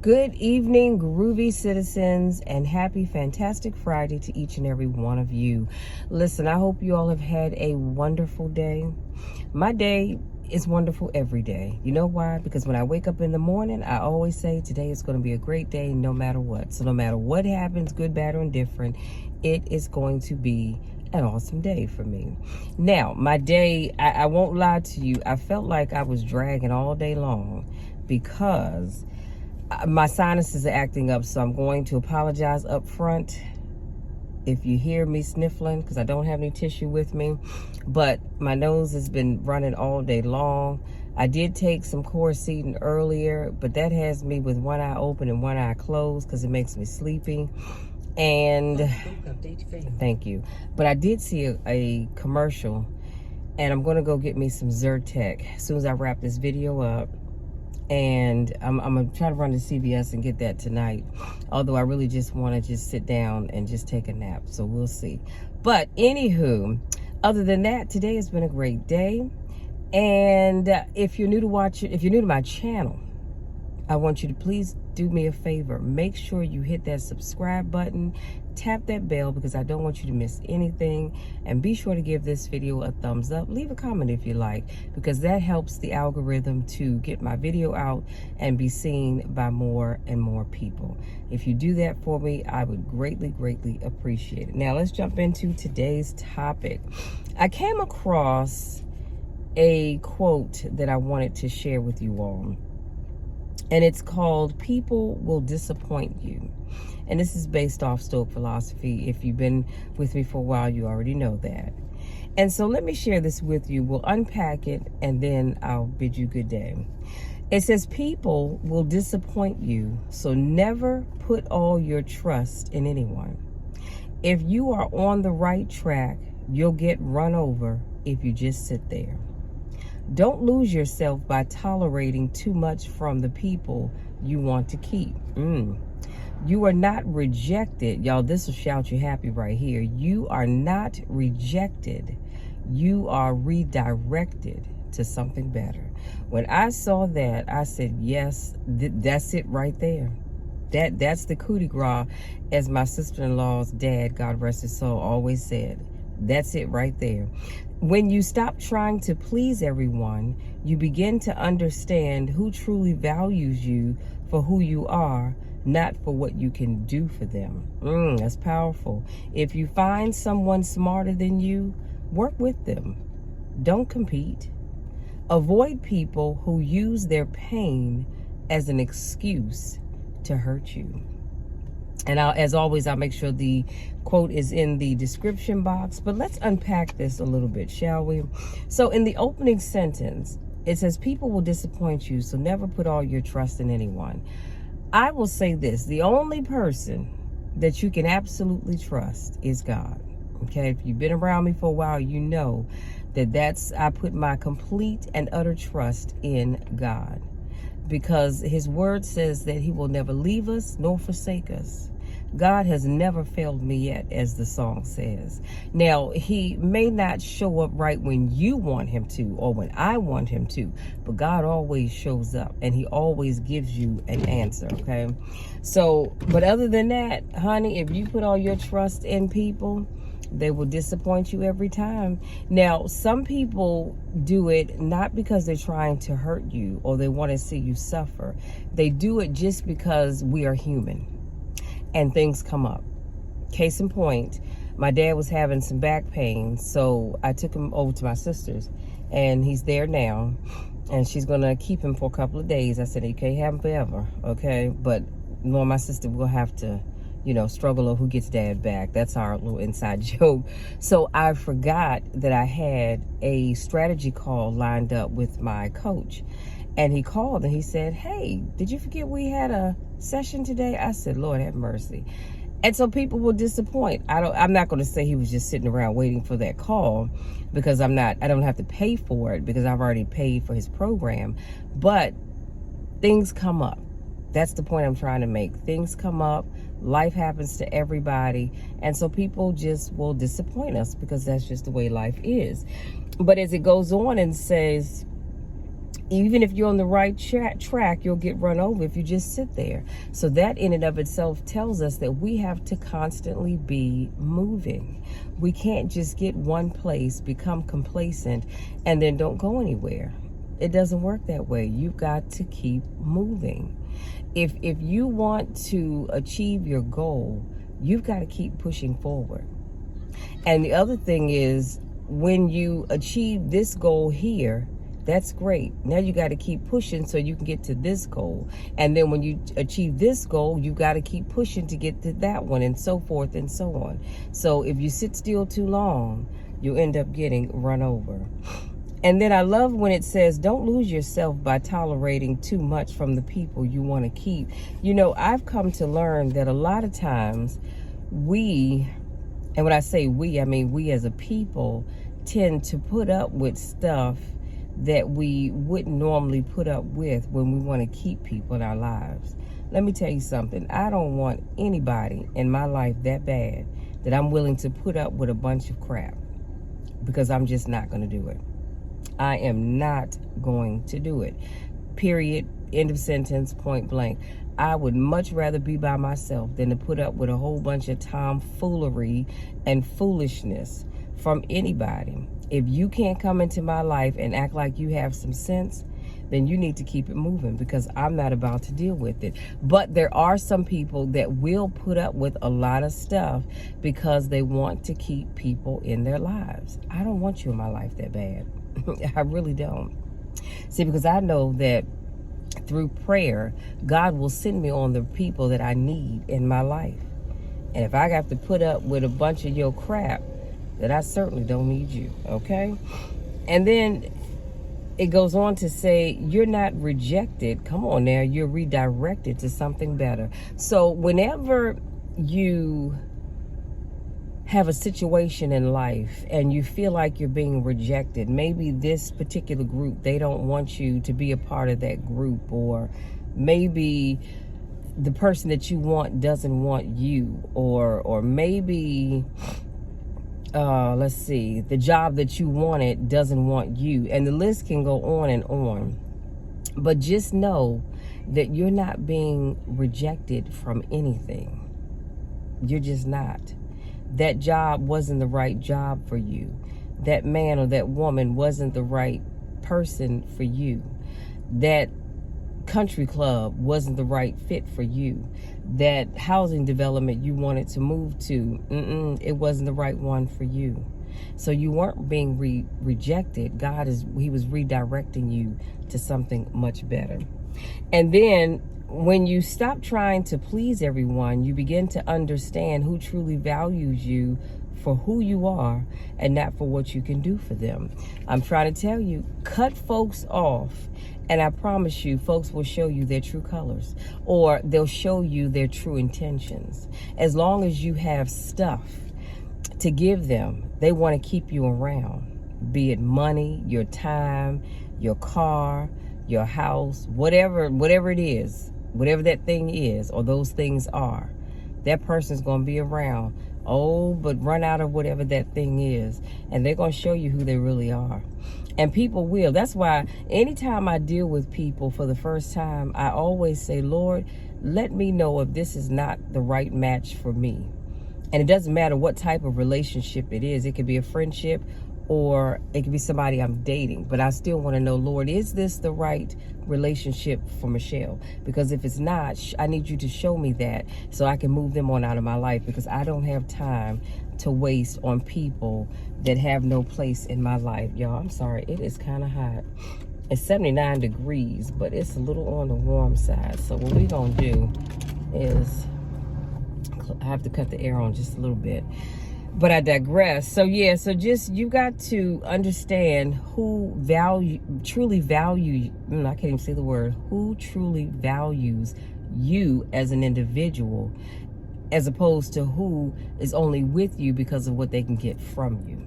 Good evening, groovy citizens, and happy fantastic Friday to each and every one of you. Listen, I hope you all have had a wonderful day. My day is wonderful every day. You know why? Because when I wake up in the morning, I always say today is going to be a great day no matter what. So no matter what happens, good, bad, or indifferent, it is going to be an awesome day for me. Now, my day, I won't lie to you, I felt like I was dragging all day long because my sinuses are acting up, so I'm going to apologize up front if you hear me sniffling, because I don't have any tissue with me. But my nose has been running all day long. I did take some Coricidin earlier, but that has me with one eye open and one eye closed because it makes me sleepy. And thank you. But I did see a commercial, and I'm going to go get me some Zyrtec as soon as I wrap this video up. And I'm going to try to run to CVS and get that tonight. Although I really just want to just sit down and just take a nap. So we'll see. But anywho, other than that, today has been a great day. And if you're new to my channel, I want you to please do me a favor. Make sure you hit that subscribe button, tap that bell, because I don't want you to miss anything. And be sure to give this video a thumbs up. Leave a comment if you like, because that helps the algorithm to get my video out and be seen by more and more people. If you do that for me, I would greatly, greatly appreciate it. Now let's jump into today's topic. I came across a quote that I wanted to share with you all. And it's called "People Will Disappoint You." And this is based off Stoic philosophy. If you've been with me for a while, you already know that. And so let me share this with you. We'll unpack it, and then I'll bid you good day. It says, people will disappoint you, so never put all your trust in anyone. If you are on the right track, you'll get run over if you just sit there. Don't lose yourself by tolerating too much from the people you want to keep. You are not rejected. Y'all, this will shout you happy right here. You are not rejected. You are redirected to something better. When I saw that, I said, yes, that's it right there. That's the coup de grace, as my sister-in-law's dad, God rest his soul, always said. That's it right there. When you stop trying to please everyone, you begin to understand who truly values you for who you are, not for what you can do for them. That's powerful. If you find someone smarter than you, work with them. Don't compete. Avoid people who use their pain as an excuse to hurt you. And as always, I'll make sure the quote is in the description box. But let's unpack this a little bit, shall we? So in the opening sentence, it says, people will disappoint you, so never put all your trust in anyone. I will say this, the only person that you can absolutely trust is God. Okay, if you've been around me for a while, you know that I put my complete and utter trust in God. Because his word says that he will never leave us nor forsake us. God has never failed me yet, as the song says. Now, he may not show up right when you want him to or when I want him to, but God always shows up and he always gives you an answer, okay? So, but other than that, honey, if you put all your trust in people, they will disappoint you every time. Now, some people do it not because they're trying to hurt you or they want to see you suffer. They do it just because we are human and things come up. Case in point, my dad was having some back pain, so I took him over to my sister's, and he's there now, and she's going to keep him for a couple of days. I said, you can't have him forever, okay? But no, my sister will have to, struggle over who gets dad back. That's our little inside joke. So I forgot that I had a strategy call lined up with my coach. And he called and he said, hey, did you forget we had a session today? I said, Lord have mercy. And so people will disappoint. I'm not going to say he was just sitting around waiting for that call, because I don't have to pay for it because I've already paid for his program. But things come up. That's the point I'm trying to make. Things come up. Life happens to everybody. And so people just will disappoint us because that's just the way life is. But as it goes on and says, Even if you're on the right track, you'll get run over if you just sit there. So that in and of itself tells us that we have to constantly be moving. We can't just get one place, become complacent, and then don't go anywhere. It doesn't work that way. You've got to keep moving. If you want to achieve your goal, you've got to keep pushing forward. And the other thing is, when you achieve this goal here, that's great. Now you got to keep pushing so you can get to this goal. And then when you achieve this goal, you got to keep pushing to get to that one, and so forth and so on. So if you sit still too long, you'll end up getting run over. And then I love when it says, don't lose yourself by tolerating too much from the people you want to keep. You know, I've come to learn that a lot of times we, and when I say we, I mean we as a people, tend to put up with stuff that we wouldn't normally put up with when we want to keep people in our lives. Let me tell you something. I don't want anybody in my life that bad that I'm willing to put up with a bunch of crap, because I'm just not going to do it. I am not going to do it. Period. End of sentence. Point blank. I would much rather be by myself than to put up with a whole bunch of tomfoolery and foolishness from anybody. If you can't come into my life and act like you have some sense, then you need to keep it moving, because I'm not about to deal with it. But there are some people that will put up with a lot of stuff because they want to keep people in their lives. I don't want you in my life that bad. I really don't. See, because I know that through prayer, God will send me on the people that I need in my life. And if I have to put up with a bunch of your crap, then I certainly don't need you, okay? And then it goes on to say, you're not rejected. Come on now, you're redirected to something better. So whenever you have a situation in life and you feel like you're being rejected, maybe this particular group, they don't want you to be a part of that group, or maybe the person that you want doesn't want you, or maybe let's see, the job that you wanted doesn't want you, and the list can go on and on. But just know that you're not being rejected from anything. You're just not. That job wasn't the right job for you. That man or that woman wasn't the right person for you. That country club wasn't the right fit for you. That housing development you wanted to move to, it wasn't the right one for you. So you weren't being rejected. He was redirecting you to something much better. And then when you stop trying to please everyone, you begin to understand who truly values you for who you are and not for what you can do for them. I'm trying to tell you, cut folks off, and I promise you, folks will show you their true colors, or they'll show you their true intentions. As long as you have stuff to give them, they want to keep you around, be it money, your time, your car, your house, whatever it is, whatever that thing is or those things are, that person's going to be around. Oh, but run out of whatever that thing is, and they're going to show you who they really are. And people will. That's why anytime I deal with people for the first time, I always say, Lord, let me know if this is not the right match for me. And it doesn't matter what type of relationship it is. It could be a friendship, or it could be somebody I'm dating. But I still want to know, Lord, is this the right relationship for Michelle? Because if it's not, I need you to show me that so I can move them on out of my life, because I don't have time to waste on people that have no place in my life. Y'all, I'm sorry, it is kind of hot. It's 79 degrees, but it's a little on the warm side. So what we're going to do is, I have to cut the air on just a little bit. But I digress. So yeah, so just, you got to understand who truly values you as an individual, as opposed to who is only with you because of what they can get from you.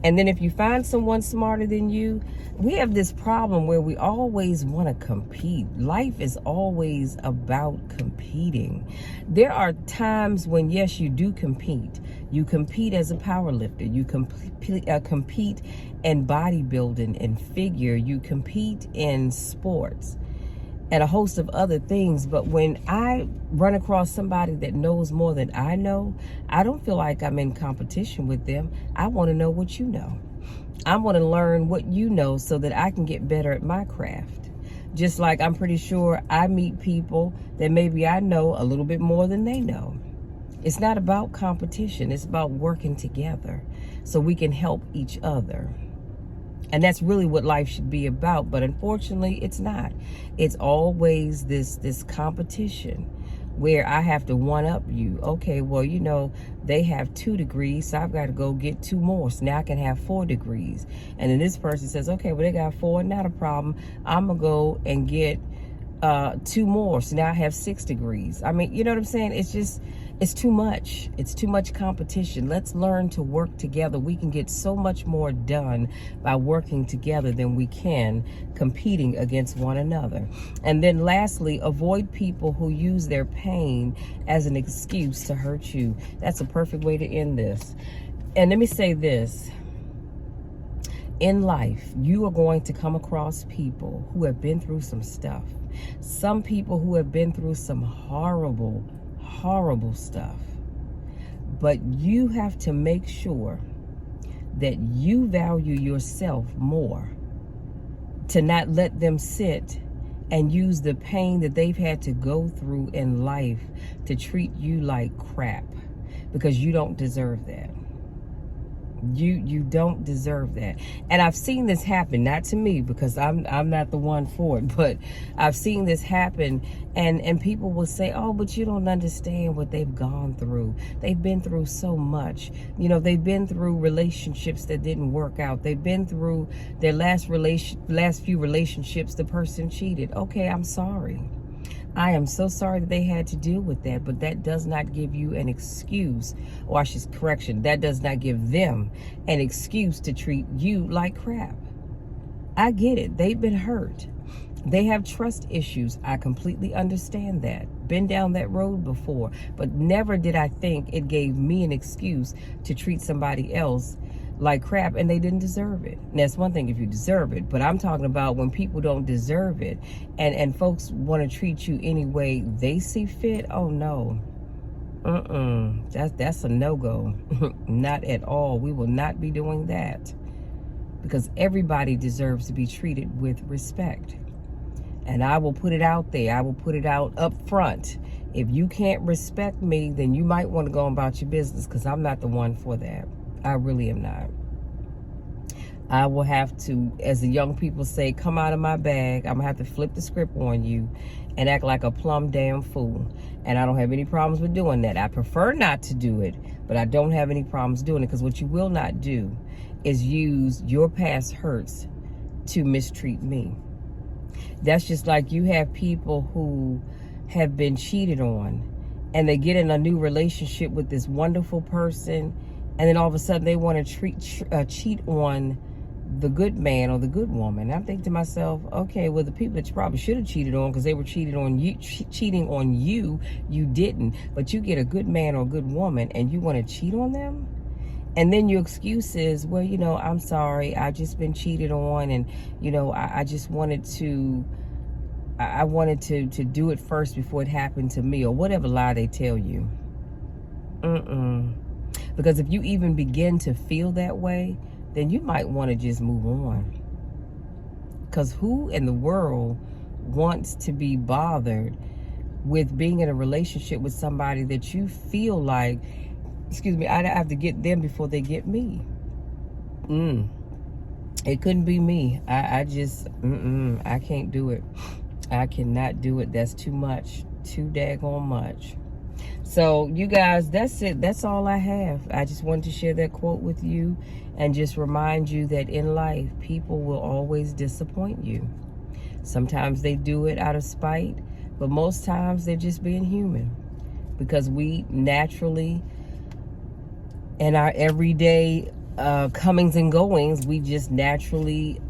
And then if you find someone smarter than you, we have this problem where we always want to compete. Life is always about competing. There are times when, yes, you do compete. You compete as a power lifter. You compete in bodybuilding and figure. You compete in sports and a host of other things. But when I run across somebody that knows more than I know, I don't feel like I'm in competition with them. I want to know what you know. I want to learn what you know so that I can get better at my craft. Just like I'm pretty sure I meet people that maybe I know a little bit more than they know. It's not about competition. It's about working together so we can help each other. And that's really what life should be about. But unfortunately, it's not. It's always this competition where I have to one up you. Okay, well, you know, they have 2 degrees, so I've got to go get 2 more. So now I can have 4 degrees. And then this person says, okay, well, they got 4, not a problem. I'm going to go and get 2 more. So now I have 6 degrees. I mean, you know what I'm saying? It's too much. It's too much competition. Let's learn to work together. We can get so much more done by working together than we can competing against one another. And then lastly, avoid people who use their pain as an excuse to hurt you. That's a perfect way to end this. And let me say this. In life, you are going to come across people who have been through some stuff. Some people who have been through some horrible stuff. But you have to make sure that you value yourself more, to not let them sit and use the pain that they've had to go through in life to treat you like crap, because you don't deserve that. You don't deserve that. And I've seen this happen, not to me because I'm not the one for it, but I've seen this happen, and people will say, oh, but you don't understand what they've gone through. They've been through so much. You know, they've been through relationships that didn't work out. They've been through their last few relationships, the person cheated. Okay, I'm sorry. I am so sorry that they had to deal with that, but that does not give you an excuse, or I should correction, that does not give them an excuse to treat you like crap. I get it. They've been hurt. They have trust issues. I completely understand that. Been down that road before, but never did I think it gave me an excuse to treat somebody else like crap, and they didn't deserve it. And that's one thing if you deserve it, but I'm talking about when people don't deserve it and folks want to treat you any way they see fit. Oh no. That's a no-go. Not at all. We will not be doing that, because everybody deserves to be treated with respect. And I will put it out there. I will put it out up front. If you can't respect me, then you might want to go about your business, because I'm not the one for that. I really am not. I will have to, as the young people say, come out of my bag. I'm going to have to flip the script on you and act like a plumb damn fool. And I don't have any problems with doing that. I prefer not to do it, but I don't have any problems doing it, because what you will not do is use your past hurts to mistreat me. That's just like you have people who have been cheated on, and they get in a new relationship with this wonderful person, and then all of a sudden they want to cheat on the good man or the good woman. And I'm thinking to myself, okay, well, the people that you probably should have cheated on, because they were cheating on you, you didn't. But you get a good man or a good woman and you want to cheat on them? And then your excuse is, well, you know, I'm sorry, I just been cheated on, and, you know, I just wanted to, I wanted to do it first before it happened to me, or whatever lie they tell you. Because if you even begin to feel that way, then you might want to just move on. Because who in the world wants to be bothered with being in a relationship with somebody that you feel like, excuse me, I have to get them before they get me? It couldn't be me. I just, I can't do it. I cannot do it. That's too much. Too daggone much. So you guys, that's it. That's all I have. I just wanted to share that quote with you and just remind you that in life, people will always disappoint you. Sometimes they do it out of spite, but most times they're just being human, because we naturally, in our everyday comings and goings, we just naturally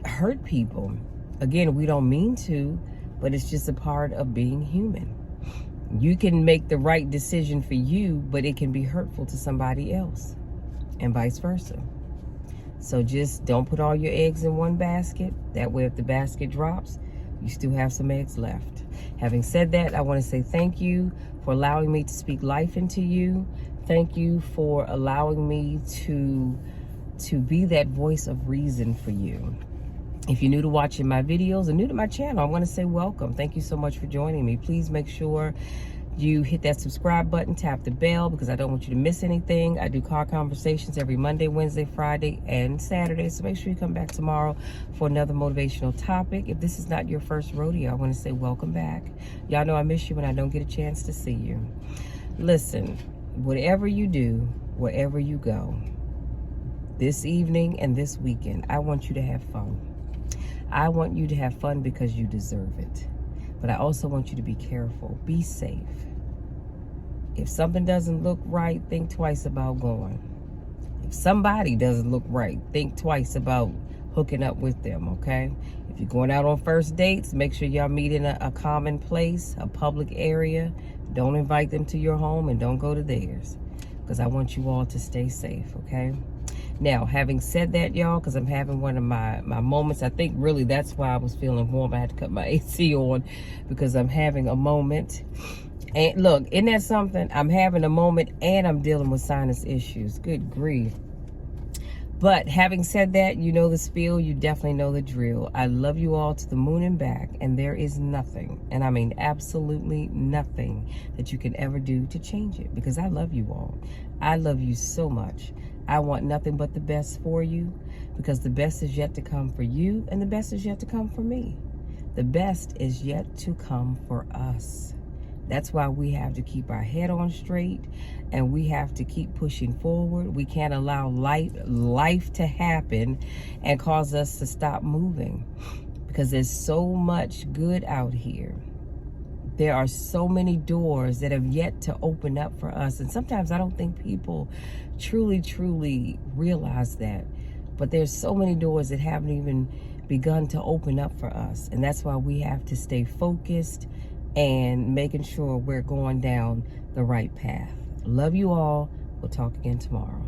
hurt people. Again, we don't mean to, but it's just a part of being human. You can make the right decision for you, but it can be hurtful to somebody else, and vice versa. So just don't put all your eggs in one basket. That way, if the basket drops, you still have some eggs left. Having said that, I want to say thank you for allowing me to speak life into you. Thank you for allowing me to be that voice of reason for you. If you're new to watching my videos and new to my channel, I want to say welcome. Thank you so much for joining me. Please make sure you hit that subscribe button, tap the bell, because I don't want you to miss anything. I do car conversations every Monday, Wednesday, Friday, and Saturday. So make sure you come back tomorrow for another motivational topic. If this is not your first rodeo, I want to say welcome back. Y'all know I miss you when I don't get a chance to see you. Listen, whatever you do, wherever you go, this evening and this weekend, I want you to have fun. I want you to have fun because you deserve it. But I also want you to be careful. Be safe. If something doesn't look right, think twice about going. If somebody doesn't look right, think twice about hooking up with them, okay? If you're going out on first dates, make sure y'all meet in a common place, a public area. Don't invite them to your home and don't go to theirs, because I want you all to stay safe, okay? Now, having said that, y'all, because I'm having one of my moments, I think really that's why I was feeling warm. I had to cut my AC on because I'm having a moment. And look, isn't that something? I'm having a moment and I'm dealing with sinus issues. Good grief. But having said that, you know the spiel, you definitely know the drill. I love you all to the moon and back, and there is nothing, and I mean absolutely nothing, that you can ever do to change it, because I love you all. I love you so much. I want nothing but the best for you, because the best is yet to come for you, and the best is yet to come for me. The best is yet to come for us. That's why we have to keep our head on straight, and we have to keep pushing forward. We can't allow life to happen and cause us to stop moving, because there's so much good out here. There are so many doors that have yet to open up for us. And sometimes I don't think people truly realize that. But there's so many doors that haven't even begun to open up for us. And that's why we have to stay focused and making sure we're going down the right path. Love you all. We'll talk again tomorrow.